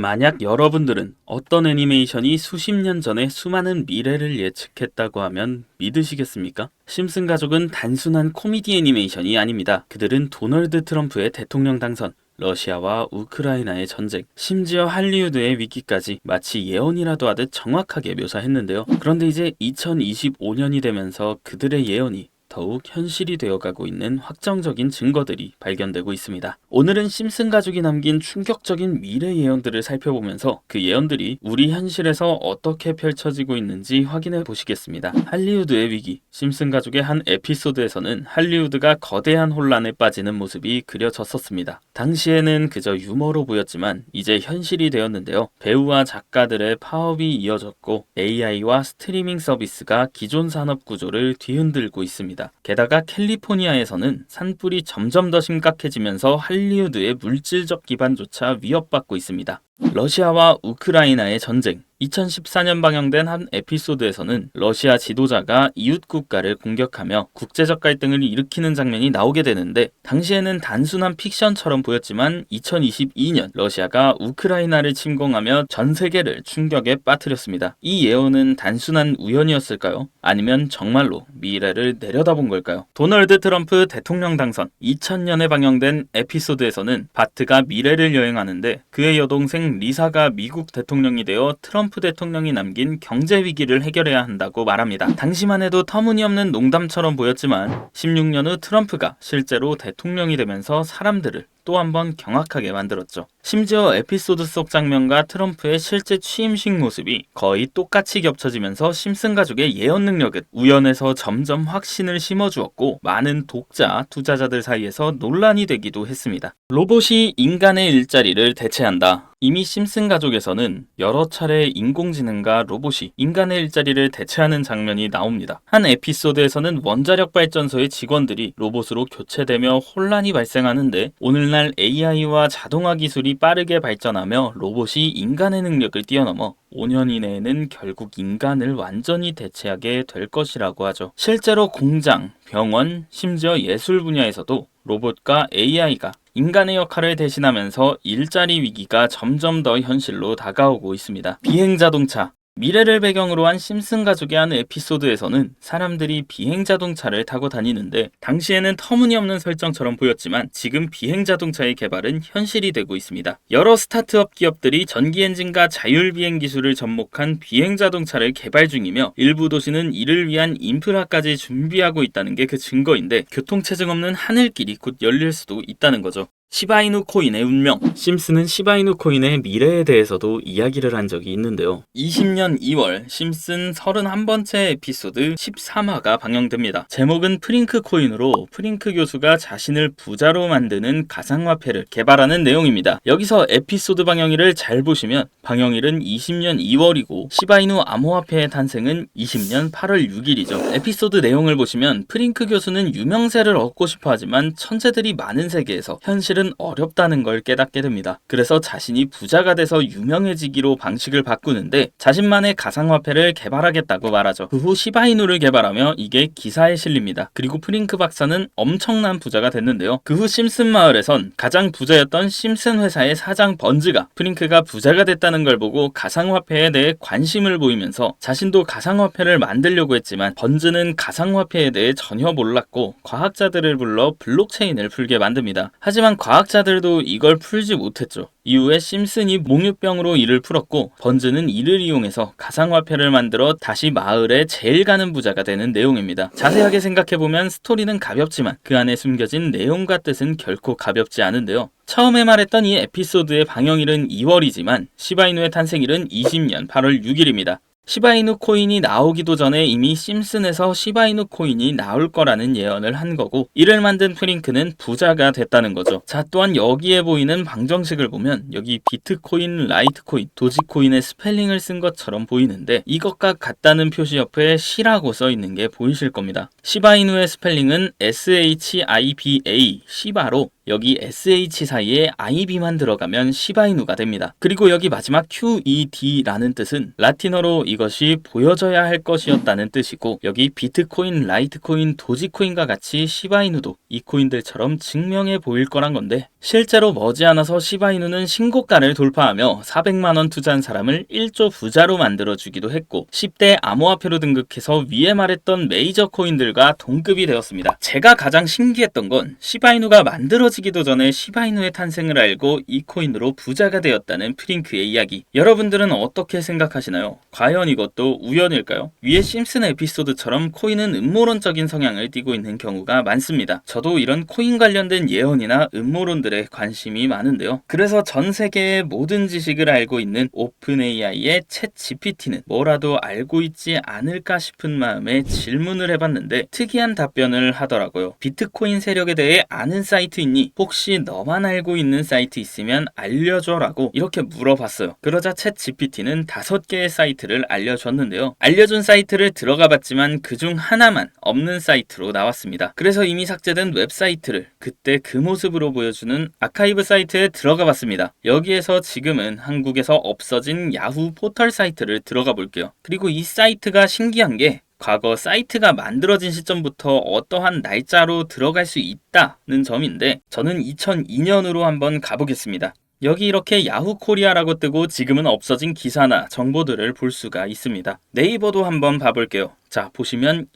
만약 여러분들은 어떤 애니메이션이 수십 년 전에 수많은 미래를 예측했다고 하면 믿으시겠습니까? 심슨 가족은 단순한 코미디 애니메이션이 아닙니다. 그들은 도널드 트럼프의 대통령 당선, 러시아와 우크라이나의 전쟁, 심지어 할리우드의 위기까지 마치 예언이라도 하듯 정확하게 묘사했는데요. 그런데 이제 2025년이 되면서 그들의 예언이 더욱 현실이 되어가고 있는 확정적인 증거들이 발견되고 있습니다. 오늘은 심슨 가족이 남긴 충격적인 미래 예언들을 살펴보면서 그 예언들이 우리 현실에서 어떻게 펼쳐지고 있는지 확인해 보시겠습니다. 할리우드의 위기, 심슨 가족의 한 에피소드에서는 할리우드가 거대한 혼란에 빠지는 모습이 그려졌었습니다. 당시에는 그저 유머로 보였지만 이제 현실이 되었는데요. 배우와 작가들의 파업이 이어졌고 AI와 스트리밍 서비스가 기존 산업 구조를 뒤흔들고 있습니다. 게다가 캘리포니아에서는 산불이 점점 더 심각해지면서 할리우드의 물질적 기반조차 위협받고 있습니다. 러시아와 우크라이나의 전쟁. 2014년 방영된 한 에피소드에서는 러시아 지도자가 이웃 국가를 공격하며 국제적 갈등을 일으키는 장면이 나오게 되는데, 당시에는 단순한 픽션처럼 보였지만 2022년 러시아가 우크라이나를 침공하며 전 세계를 충격에 빠뜨렸습니다. 이 예언은 단순한 우연이었을까요? 아니면 정말로 미래를 내려다본 걸까요? 도널드 트럼프 대통령 당선. 2000년에 방영된 에피소드에서는 바트가 미래를 여행하는데 그의 여동생 리사가 미국 대통령이 되어 트럼프 대통령이 남긴 경제 위기를 해결해야 한다고 말합니다. 당시만 해도 터무니없는 농담처럼 보였지만 16년 후 트럼프가 실제로 대통령이 되면서 사람들을 또 한 번 경악하게 만들었죠. 심지어 에피소드 속 장면과 트럼프의 실제 취임식 모습이 거의 똑같이 겹쳐지면서 심슨 가족의 예언 능력은 우연에서 점점 확신을 심어주었고, 많은 독자, 투자자들 사이에서 논란이 되기도 했습니다. 로봇이 인간의 일자리를 대체한다. 이미 심슨 가족에서는 여러 차례 인공지능과 로봇이 인간의 일자리를 대체하는 장면이 나옵니다. 한 에피소드에서는 원자력 발전소의 직원들이 로봇으로 교체되며 혼란이 발생하는데, 오늘날 AI와 자동화 기술이 빠르게 발전하며 로봇이 인간의 능력을 뛰어넘어 5년 이내에는 결국 인간을 완전히 대체하게 될 것이라고 하죠. 실제로 공장, 병원, 심지어 예술 분야에서도 로봇과 AI가 인간의 역할을 대신하면서 일자리 위기가 점점 더 현실로 다가오고 있습니다. 비행자동차. 미래를 배경으로 한 심슨 가족의 한 에피소드에서는 사람들이 비행자동차를 타고 다니는데, 당시에는 터무니없는 설정처럼 보였지만 지금 비행자동차의 개발은 현실이 되고 있습니다. 여러 스타트업 기업들이 전기엔진과 자율비행 기술을 접목한 비행자동차를 개발 중이며, 일부 도시는 이를 위한 인프라까지 준비하고 있다는 게 그 증거인데, 교통체증 없는 하늘길이 곧 열릴 수도 있다는 거죠. 시바이누 코인의 운명. 심슨은 시바이누 코인의 미래에 대해서도 이야기를 한 적이 있는데요. 20년 2월 심슨 31번째 에피소드 13화가 방영됩니다. 제목은 프링크 코인으로 프링크 교수가 자신을 부자로 만드는 가상화폐를 개발하는 내용입니다. 여기서 에피소드 방영일을 잘 보시면 방영일은 20년 2월이고 시바이누 암호화폐의 탄생은 20년 8월 6일이죠. 에피소드 내용을 보시면 프링크 교수는 유명세를 얻고 싶어 하지만 천재들이 많은 세계에서 현실은 어렵다는 걸 깨닫게 됩니다. 그래서 자신이 부자가 돼서 유명해지기로 방식을 바꾸는데, 자신만의 가상화폐를 개발하겠다고 말하죠. 그 후 시바이누를 개발하며 이게 기사에 실립니다. 그리고 프링크 박사는 엄청난 부자가 됐는데요. 그 후 심슨 마을에선 가장 부자였던 심슨 회사의 사장 번즈가 프링크가 부자가 됐다는 걸 보고 가상화폐에 대해 관심을 보이면서 자신도 가상화폐를 만들려고 했지만, 번즈는 가상화폐에 대해 전혀 몰랐고 과학자들을 불러 블록체인을 풀게 만듭니다. 하지만 과학자들도 이걸 풀지 못했죠. 이후에 심슨이 몽유병으로 이를 풀었고, 번즈는 이를 이용해서 가상화폐를 만들어 다시 마을의 제일 가는 부자가 되는 내용입니다. 자세하게 생각해보면 스토리는 가볍지만 그 안에 숨겨진 내용과 뜻은 결코 가볍지 않은데요. 처음에 말했던 이 에피소드의 방영일은 2월이지만 시바이누의 탄생일은 20년 8월 6일입니다. 시바이누 코인이 나오기도 전에 이미 심슨에서 시바이누 코인이 나올 거라는 예언을 한 거고, 이를 만든 프링크는 부자가 됐다는 거죠. 자, 또한 여기에 보이는 방정식을 보면 여기 비트코인, 라이트코인, 도지코인의 스펠링을 쓴 것처럼 보이는데, 이것과 같다는 표시 옆에 시라고 써 있는 게 보이실 겁니다. 시바이누의 스펠링은 SHIBA, 시바로 여기 SH 사이에 IB만 들어가면 시바이누가 됩니다. 그리고 여기 마지막 QED라는 뜻은 라틴어로 이것이 보여져야 할 것이었다는 뜻이고, 여기 비트코인, 라이트코인, 도지코인과 같이 시바이누도 이 코인들처럼 증명해 보일 거란 건데, 실제로 머지않아서 시바이누는 신고가를 돌파하며 400만원 투자한 사람을 1조 부자로 만들어주기도 했고 10대 암호화폐로 등극해서 위에 말했던 메이저 코인들과 동급이 되었습니다. 제가 가장 신기했던 건 시바이누가 만들어지기도 전에 시바이누의 탄생을 알고 이 코인으로 부자가 되었다는 프링크의 이야기. 여러분들은 어떻게 생각하시나요? 과연 이것도 우연일까요? 위에 심슨 에피소드처럼 코인은 음모론적인 성향을 띠고 있는 경우가 많습니다. 저도 이런 코인 관련된 예언이나 음모론들에 관심이 많은데요. 그래서 전 세계의 모든 지식을 알고 있는 오픈 AI의 챗 GPT는 뭐라도 알고 있지 않을까 싶은 마음에 질문을 해봤는데 특이한 답변을 하더라고요. 비트코인 세력에 대해 아는 사이트 있니? 혹시 너만 알고 있는 사이트 있으면 알려줘 라고 이렇게 물어봤어요. 그러자 챗 GPT는 5개의 사이트를 알려줬는데요. 알려준 사이트를 들어가 봤지만 그중 하나만 없는 사이트로 나왔습니다. 그래서 이미 삭제된 웹사이트를 그때 그 모습으로 보여주는 아카이브 사이트에 들어가 봤습니다. 여기에서 지금은 한국에서 없어진 야후 포털 사이트를 들어가 볼게요. 그리고 이 사이트가 신기한 게 과거 사이트가 만들어진 시점부터 어떠한 날짜로 들어갈 수 있다는 점인데 저는 2002년으로 한번 가보겠습니다. 여기 이렇게 야후 코리아라고 뜨고 지금은 없어진 기사나 정보들을 볼 수가 있습니다. 네이버도 한번 봐볼게요. 자, 보시면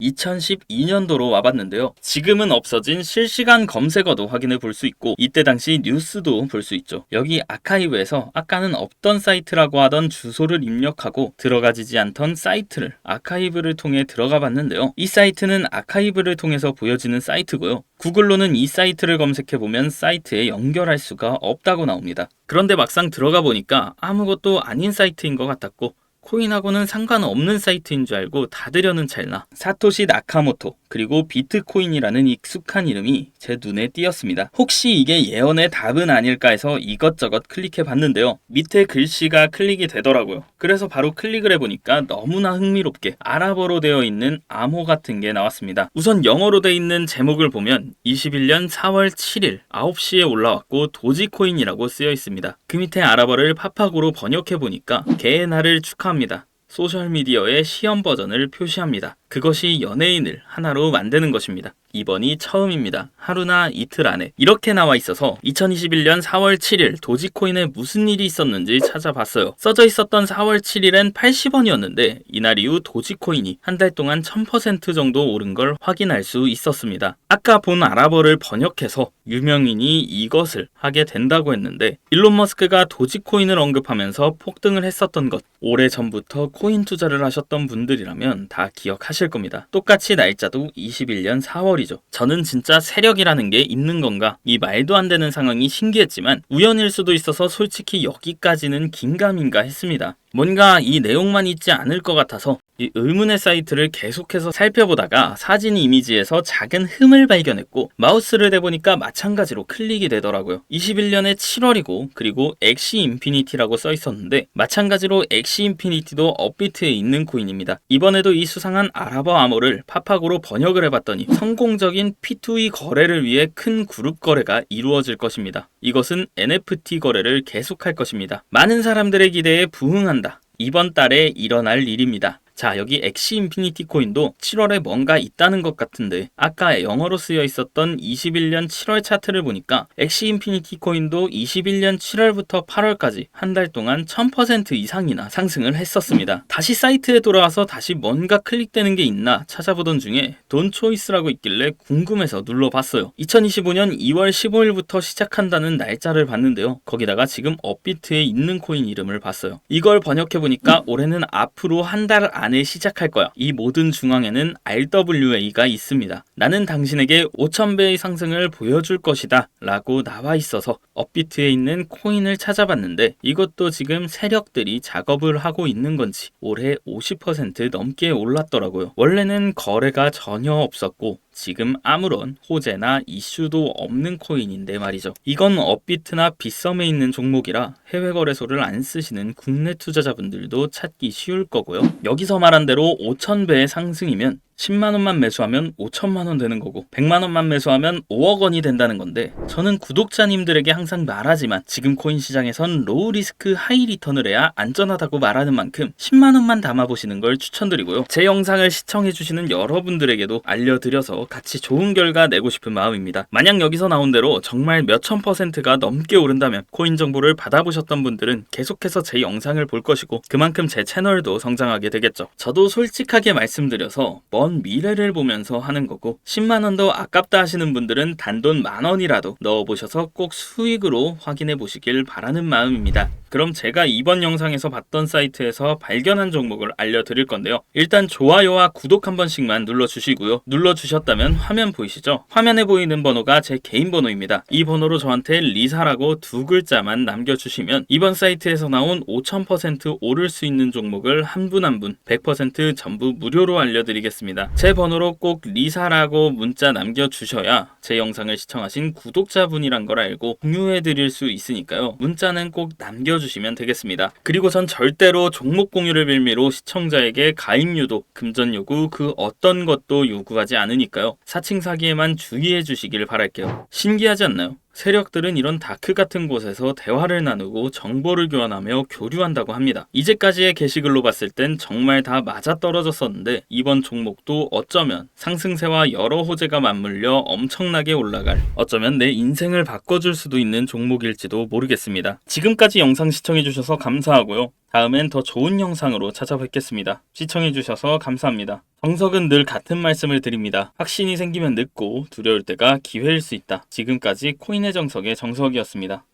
2012년도로 와봤는데요. 지금은 없어진 실시간 검색어도 확인해 볼 수 있고 이때 당시 뉴스도 볼 수 있죠. 여기 아카이브에서 아까는 없던 사이트라고 하던 주소를 입력하고 들어가지지 않던 사이트를 아카이브를 통해 들어가 봤는데요. 이 사이트는 아카이브를 통해서 보여지는 사이트고요. 구글로는 이 사이트를 검색해보면 사이트에 연결할 수가 없다고 나옵니다. 그런데 막상 들어가 보니까 아무것도 아닌 사이트인 것 같았고 코인하고는 상관없는 사이트인 줄 알고 닫으려는 찰나 사토시 나카모토 그리고 비트코인이라는 익숙한 이름이 제 눈에 띄었습니다. 혹시 이게 예언의 답은 아닐까 해서 이것저것 클릭해 봤는데요. 밑에 글씨가 클릭이 되더라고요. 그래서 바로 클릭을 해보니까 너무나 흥미롭게 아랍어로 되어 있는 암호 같은 게 나왔습니다. 우선 영어로 되어 있는 제목을 보면 21년 4월 7일 9시에 올라왔고 도지코인이라고 쓰여 있습니다. 그 밑에 아랍어를 파파고로 번역해 보니까 개의 날을 축하합니다. 소셜미디어의 시험 버전을 표시합니다. 그것이 연예인을 하나로 만드는 것입니다. 이번이 처음입니다. 하루나 이틀 안에 이렇게 나와 있어서 2021년 4월 7일 도지코인에 무슨 일이 있었는지 찾아봤어요. 써져 있었던 4월 7일엔 80원이었는데 이날 이후 도지코인이 한 달 동안 1000% 정도 오른 걸 확인할 수 있었습니다. 아까 본 아랍어를 번역해서 유명인이 이것을 하게 된다고 했는데 일론 머스크가 도지코인을 언급하면서 폭등을 했었던 것 오래전부터 코인 투자를 하셨던 분들이라면 다 기억하실 겁니다. 똑같이 날짜도 21년 4월이죠. 저는 진짜 세력이라는 게 있는 건가? 이 말도 안 되는 상황이 신기했지만 우연일 수도 있어서 솔직히 여기까지는 긴가민가 했습니다. 뭔가 이 내용만 있지 않을 것 같아서 이 의문의 사이트를 계속해서 살펴보다가 사진 이미지에서 작은 흠을 발견했고 마우스를 대보니까 마찬가지로 클릭이 되더라고요. 21년에 7월이고 그리고 엑시 인피니티라고 써 있었는데 마찬가지로 엑시 인피니티도 업비트에 있는 코인입니다. 이번에도 이 수상한 아랍어 암호를 파파고로 번역을 해봤더니 성공적인 P2E 거래를 위해 큰 그룹 거래가 이루어질 것입니다. 이것은 NFT 거래를 계속할 것입니다. 많은 사람들의 기대에 부응한다. 이번 달에 일어날 일입니다. 자, 여기 엑시 인피니티 코인도 7월에 뭔가 있다는 것 같은데 아까 영어로 쓰여 있었던 21년 7월 차트를 보니까 엑시 인피니티 코인도 21년 7월부터 8월까지 한 달 동안 1000% 이상이나 상승을 했었습니다. 다시 사이트에 돌아와서 다시 뭔가 클릭되는 게 있나 찾아보던 중에 돈 초이스라고 있길래 궁금해서 눌러봤어요. 2025년 2월 15일부터 시작한다는 날짜를 봤는데요. 거기다가 지금 업비트에 있는 코인 이름을 봤어요. 이걸 번역해보니까 올해는 앞으로 한 달 안에 시작할 거야. 이 모든 중앙에는 RWA가 있습니다. 나는 당신에게 5000배의 상승을 보여줄 것이다 라고 나와 있어서 업비트에 있는 코인을 찾아봤는데 이것도 지금 세력들이 작업을 하고 있는 건지 올해 50% 넘게 올랐더라고요. 원래는 거래가 전혀 없었고 지금 아무런 호재나 이슈도 없는 코인인데 말이죠. 이건 업비트나 빗썸에 있는 종목이라 해외 거래소를 안 쓰시는 국내 투자자분들도 찾기 쉬울 거고요. 여기서 말한 대로 5000배의 상승이면 10만 원만 매수하면 5천만 원 되는 거고 100만 원만 매수하면 5억 원이 된다는 건데 저는 구독자님들에게 항상 말하지만 지금 코인 시장에선 로우 리스크 하이 리턴을 해야 안전하다고 말하는 만큼 10만 원만 담아보시는 걸 추천드리고요. 제 영상을 시청해주시는 여러분들에게도 알려드려서 같이 좋은 결과 내고 싶은 마음입니다. 만약 여기서 나온 대로 정말 몇천 %가 넘게 오른다면 코인 정보를 받아보셨던 분들은 계속해서 제 영상을 볼 것이고 그만큼 제 채널도 성장하게 되겠죠. 저도 솔직하게 말씀드려서 먼 미래를 보면서 하는 거고 10만 원도 아깝다 하시는 분들은 단돈 10,000원이라도 넣어보셔서 꼭 수익으로 확인해 보시길 바라는 마음입니다. 그럼 제가 이번 영상에서 봤던 사이트에서 발견한 종목을 알려드릴 건데요. 일단 좋아요와 구독 한 번씩만 눌러주시고요. 눌러주셨다면 화면 보이시죠? 화면에 보이는 번호가 제 개인 번호입니다. 이 번호로 저한테 리사라고 두 글자만 남겨주시면 이번 사이트에서 나온 5000% 오를 수 있는 종목을 한 분 한 분 100% 전부 무료로 알려드리겠습니다. 제 번호로 꼭 리사라고 문자 남겨주셔야 제 영상을 시청하신 구독자분이란 걸 알고 공유해드릴 수 있으니까요. 문자는 꼭 남겨주시면 되겠습니다. 그리고 전 절대로 종목 공유를 빌미로 시청자에게 가입 유도, 금전 요구 그 어떤 것도 요구하지 않으니까요. 사칭 사기에만 주의해 주시길 바랄게요. 신기하지 않나요? 세력들은 이런 다크 같은 곳에서 대화를 나누고 정보를 교환하며 교류한다고 합니다. 이제까지의 게시글로 봤을 땐 정말 다 맞아떨어졌었는데 이번 종목도 어쩌면 상승세와 여러 호재가 맞물려 엄청나게 올라갈 어쩌면 내 인생을 바꿔줄 수도 있는 종목일지도 모르겠습니다. 지금까지 영상 시청해주셔서 감사하고요. 다음엔 더 좋은 영상으로 찾아뵙겠습니다. 시청해주셔서 감사합니다. 정석은 늘 같은 말씀을 드립니다. 확신이 생기면 늦고 두려울 때가 기회일 수 있다. 지금까지 코인의 정석의 정석이었습니다.